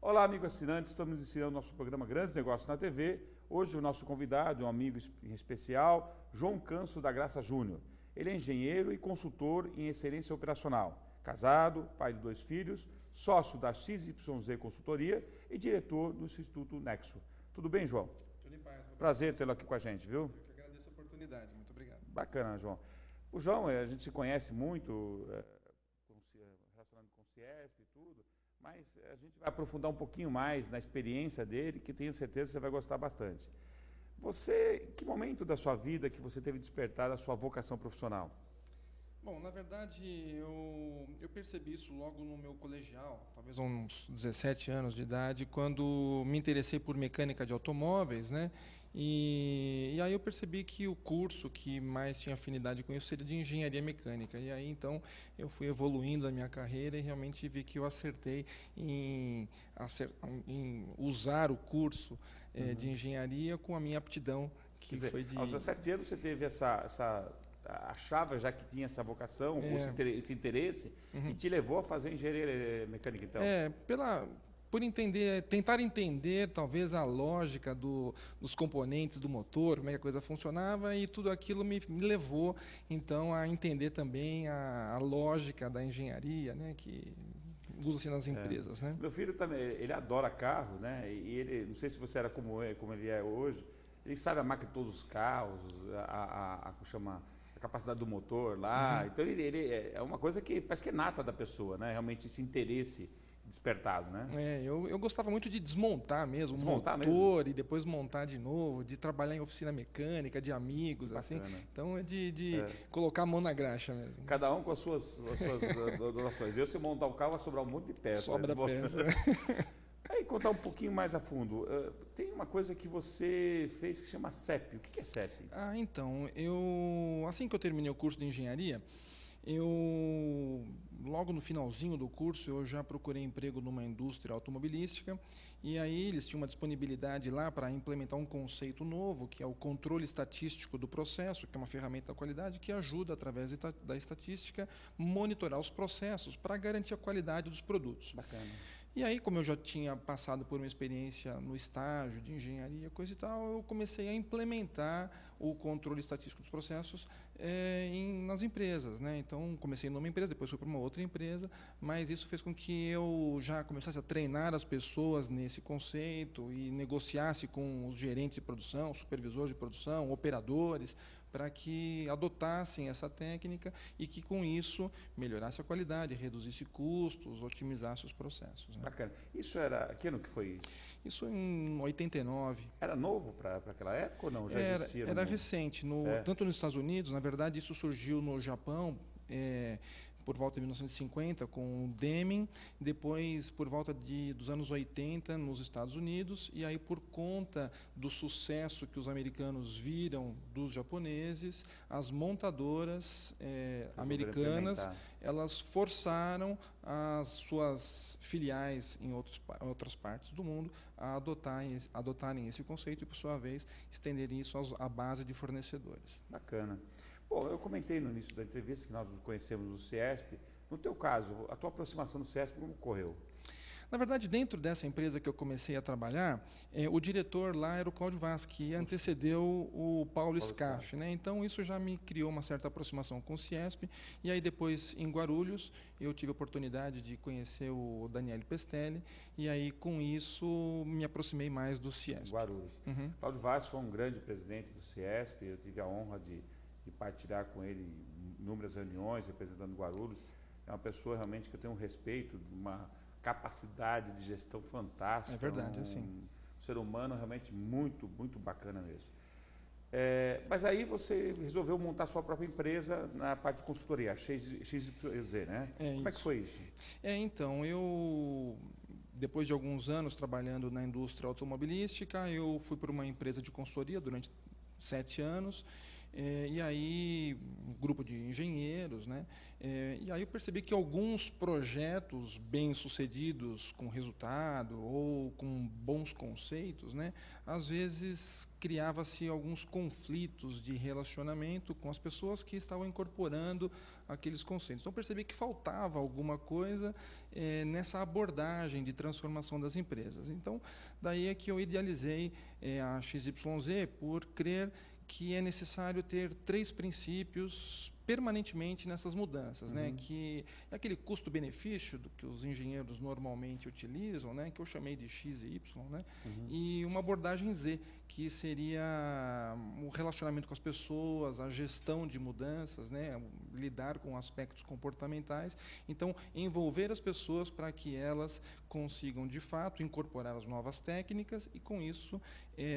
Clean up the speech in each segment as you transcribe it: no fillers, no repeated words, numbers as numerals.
Olá, amigo assinante, estamos iniciando nosso programa Grandes Negócios na TV. Hoje o nosso convidado é um amigo em especial, João Canso da Graça Júnior. Ele é engenheiro e consultor em excelência operacional, casado, pai de 2 filhos, sócio da XYZ Consultoria e diretor do Instituto Nexo. Tudo bem, João? Tudo em paz. Prazer tê-lo aqui com a gente, viu? Eu que agradeço a oportunidade, muito obrigado. Bacana, João. O João, a gente se conhece muito, relacionando com o CIESP e tudo, mas a gente vai aprofundar um pouquinho mais na experiência dele, que tenho certeza que você vai gostar bastante. Você, que momento da sua vida que você teve despertado a sua vocação profissional? Bom, na verdade, eu percebi isso logo no meu colegial, talvez uns 17 anos de idade, quando me interessei por mecânica de automóveis, né? E aí eu percebi que o curso que mais tinha afinidade com isso seria de engenharia mecânica. E aí, então, eu fui evoluindo na minha carreira e realmente vi que eu acertei em usar o curso de engenharia com a minha aptidão, que Quer dizer, foi de... aos 17 anos você teve achava já que tinha essa vocação, esse interesse, e te levou a fazer engenharia mecânica, então? Por tentar entender talvez a lógica dos componentes do motor, como é que a coisa funcionava, e tudo aquilo me levou então a entender também a lógica da engenharia, né, que usa-se nas empresas, né? Meu filho também, ele adora carro, né? E ele, não sei se você era como ele é hoje, ele sabe a marca de todos os carros, a capacidade do motor lá. Então ele é uma coisa que parece que é nata da pessoa, né? Realmente esse interesse despertado, né? Eu gostava muito de desmontar mesmo o motor mesmo? E depois montar de novo, de trabalhar em oficina mecânica, de amigos, assim. Então é de colocar a mão na graxa mesmo. Cada um com as suas doações. Eu, se montar o carro, vai sobrar um monte de peças. Sobra peça. Aí, contar um pouquinho mais a fundo. Tem uma coisa que você fez que chama CEP. O que é CEP? Então, assim que eu terminei o curso de engenharia, logo no finalzinho do curso, eu já procurei emprego numa indústria automobilística, e aí eles tinham uma disponibilidade lá para implementar um conceito novo, que é o controle estatístico do processo, que é uma ferramenta da qualidade que ajuda, através da estatística, monitorar os processos para garantir a qualidade dos produtos. Bacana. E aí, como eu já tinha passado por uma experiência no estágio de engenharia, coisa e tal, eu comecei a implementar o controle estatístico dos processos nas empresas, né? Então, comecei numa empresa, depois fui para uma outra empresa, mas isso fez com que eu já começasse a treinar as pessoas nesse conceito e negociasse com os gerentes de produção, supervisores de produção, operadores, para que adotassem essa técnica e que, com isso, melhorasse a qualidade, reduzisse custos, otimizasse os processos, né? Bacana. Isso era... Que ano que foi isso? Isso em 89. Era novo para aquela época ou não? Já existia? Era recente. Tanto nos Estados Unidos, na verdade, isso surgiu no Japão, por volta de 1950, com o Deming, depois por volta dos anos 80 nos Estados Unidos, e aí por conta do sucesso que os americanos viram dos japoneses, as montadoras americanas, elas forçaram as suas filiais em outras partes do mundo a adotarem esse conceito e, por sua vez, estenderem isso à base de fornecedores. Bacana. Bom, eu comentei no início da entrevista que nós nos conhecemos do CIESP. No teu caso, a tua aproximação do CIESP como ocorreu? Na verdade, dentro dessa empresa que eu comecei a trabalhar, o diretor lá era o Cláudio Vaz, que antecedeu o Paulo Scaff, né? Então, isso já me criou uma certa aproximação com o CIESP. E aí, depois, em Guarulhos, eu tive a oportunidade de conhecer o Daniele Pestelli. E aí, com isso, me aproximei mais do CIESP. Guarulhos. Cláudio Vaz foi um grande presidente do CIESP. Eu tive a honra de partilhar com ele inúmeras reuniões, representando Guarulhos. É uma pessoa realmente que eu tenho um respeito, uma capacidade de gestão fantástica. É verdade, assim. Um ser humano realmente muito, muito bacana mesmo. Mas aí você resolveu montar sua própria empresa na parte de consultoria, a XYZ, né? Como é que foi isso? Então, depois de alguns anos trabalhando na indústria automobilística, eu fui para uma empresa de consultoria durante 7 anos. E aí um grupo de engenheiros, né? E aí eu percebi que alguns projetos bem-sucedidos com resultado ou com bons conceitos, né? Às vezes criava-se alguns conflitos de relacionamento com as pessoas que estavam incorporando aqueles conceitos. Então percebi que faltava alguma coisa nessa abordagem de transformação das empresas. Então daí é que eu idealizei a XYZ por crer que é necessário ter 3 princípios permanentemente nessas mudanças, né? Que é aquele custo-benefício do que os engenheiros normalmente utilizam, né? Que eu chamei de X e Y, né? E uma abordagem Z, que seria o relacionamento com as pessoas, a gestão de mudanças, né? Lidar com aspectos comportamentais. Então, envolver as pessoas para que elas consigam, de fato, incorporar as novas técnicas e, com isso,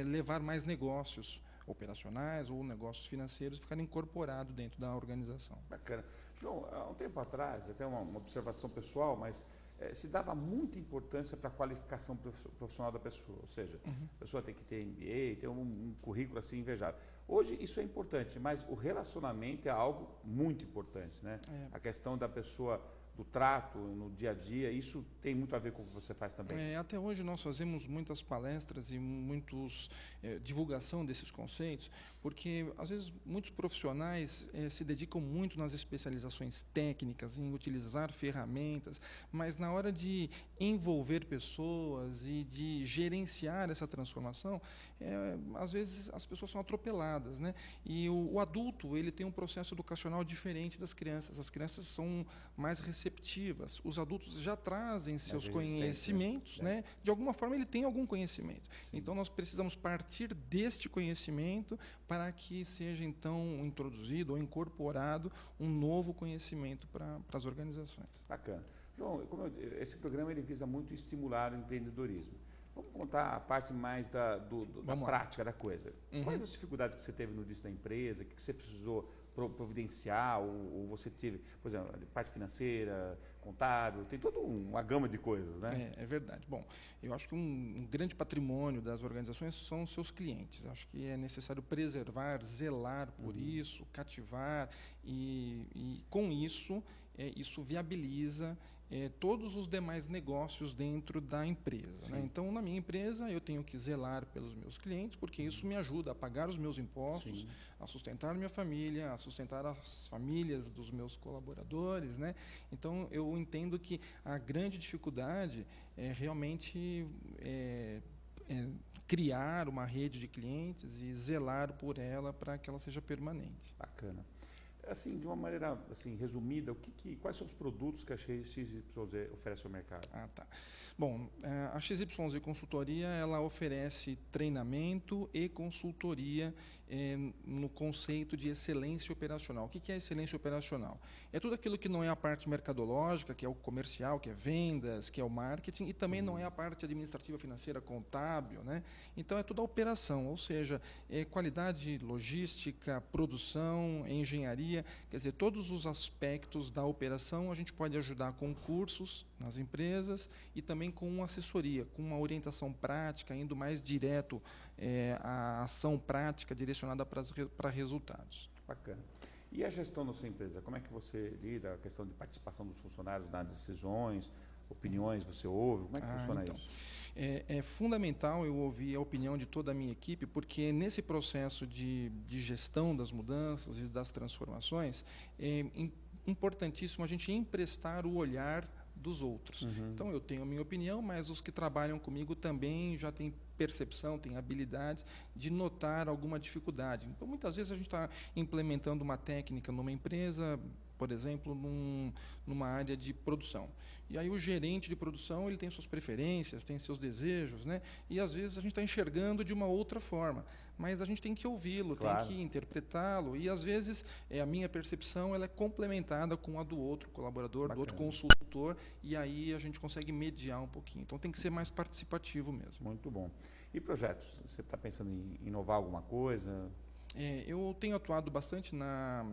levar mais negócios operacionais ou negócios financeiros ficarem incorporados dentro da organização. Bacana. João, há um tempo atrás, até uma observação pessoal, mas se dava muita importância para a qualificação profissional da pessoa, ou seja, a pessoa tem que ter MBA, ter um currículo assim invejável. Hoje isso é importante, mas o relacionamento é algo muito importante, né? A questão da pessoa, do trato no dia a dia, isso tem muito a ver com o que você faz também. Até hoje nós fazemos muitas palestras e muitos divulgação desses conceitos, porque às vezes muitos profissionais se dedicam muito nas especializações técnicas, em utilizar ferramentas, mas na hora de envolver pessoas e de gerenciar essa transformação, às vezes as pessoas são atropeladas, né? E o adulto ele tem um processo educacional diferente das crianças. As crianças são mais receptivas. Os adultos já trazem seus conhecimentos, né? De alguma forma ele tem algum conhecimento. Sim. Então nós precisamos partir deste conhecimento para que seja então introduzido ou incorporado um novo conhecimento para as organizações. Bacana. João, esse programa ele visa muito estimular o empreendedorismo. Vamos contar a parte mais da prática da coisa. Quais as dificuldades que você teve no início da empresa, que você precisou providenciar, ou você teve, por exemplo, parte financeira, contábil, tem toda uma gama de coisas, né? É verdade. Bom, eu acho que um grande patrimônio das organizações são os seus clientes. Acho que é necessário preservar, zelar por isso, cativar e com isso, isso viabiliza todos os demais negócios dentro da empresa, né? Então, na minha empresa, eu tenho que zelar pelos meus clientes, porque isso me ajuda a pagar os meus impostos, a sustentar minha família, a sustentar as famílias dos meus colaboradores, né? Então, eu entendo que a grande dificuldade é realmente criar uma rede de clientes e zelar por ela para que ela seja permanente. Bacana. Assim, de uma maneira assim, resumida, quais são os produtos que a XYZ oferece ao mercado? Tá. Bom, a XYZ Consultoria ela oferece treinamento e consultoria no conceito de excelência operacional. O que é excelência operacional? É tudo aquilo que não é a parte mercadológica, que é o comercial, que é vendas, que é o marketing, e também não é a parte administrativa, financeira, contábil, né? Então é toda a operação, ou seja, qualidade, logística, produção, engenharia, quer dizer, todos os aspectos da operação a gente pode ajudar com cursos nas empresas e também com assessoria, com uma orientação prática, indo mais direto à ação prática direcionada para resultados. Bacana. E a gestão da sua empresa, como é que você lida? A questão de participação dos funcionários nas decisões, opiniões, você ouve? Como é que funciona isso? É fundamental eu ouvir a opinião de toda a minha equipe, porque nesse processo de gestão das mudanças e das transformações, é importantíssimo a gente emprestar o olhar dos outros. Então, eu tenho a minha opinião, mas os que trabalham comigo também já têm percepção, têm habilidades de notar alguma dificuldade. Então, muitas vezes a gente está implementando uma técnica numa empresa, por exemplo, numa área de produção. E aí o gerente de produção ele tem suas preferências, tem seus desejos, né? E às vezes a gente está enxergando de uma outra forma, mas a gente tem que ouvi-lo, claro, tem que interpretá-lo, e às vezes a minha percepção ela é complementada com a do outro colaborador, bacana, do outro consultor, e aí a gente consegue mediar um pouquinho. Então tem que ser mais participativo mesmo. Muito bom. E projetos? Você está pensando em inovar alguma coisa? Eu tenho atuado bastante na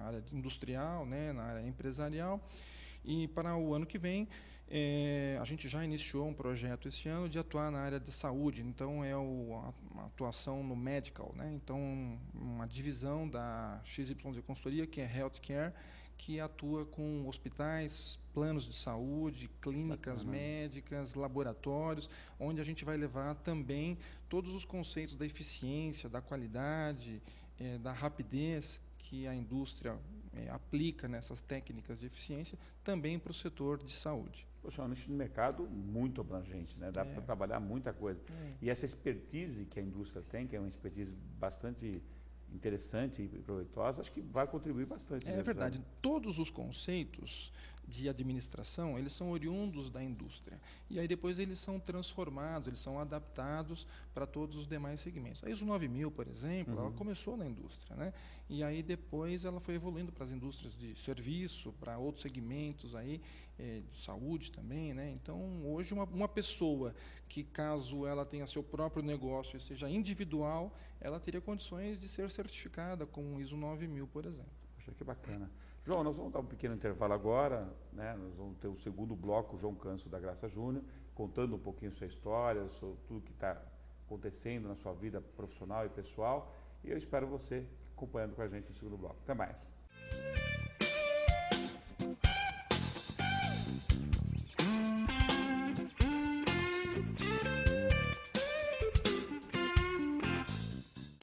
área industrial, né, na área empresarial, e para o ano que vem A gente já iniciou um projeto esse ano de atuar na área de saúde, então a atuação no medical, né? Então, uma divisão da XYZ Consultoria, que é Healthcare, que atua com hospitais, planos de saúde, clínicas médicas, laboratórios, onde a gente vai levar também todos os conceitos da eficiência, da qualidade, da rapidez que a indústria aplica nessas técnicas de eficiência também para o setor de saúde. Poxa, é um nicho de mercado muito abrangente, né? Dá para trabalhar muita coisa. E essa expertise que a indústria tem, que é uma expertise bastante interessante e proveitosa, acho que vai contribuir bastante. É verdade. Todos os conceitos de administração, eles são oriundos da indústria. E aí depois eles são transformados, eles são adaptados para todos os demais segmentos. A ISO 9000, por exemplo, ela começou na indústria, né? E aí depois ela foi evoluindo para as indústrias de serviço, para outros segmentos aí, de saúde também, né? Então, hoje uma pessoa que, caso ela tenha seu próprio negócio e seja individual, ela teria condições de ser certificada com o ISO 9000, por exemplo. Poxa, que bacana. João, nós vamos dar um pequeno intervalo agora, né? Nós vamos ter o segundo bloco, o João Canso da Graça Júnior, contando um pouquinho sua história, sobre tudo que está acontecendo na sua vida profissional e pessoal. E eu espero você acompanhando com a gente no segundo bloco. Até mais.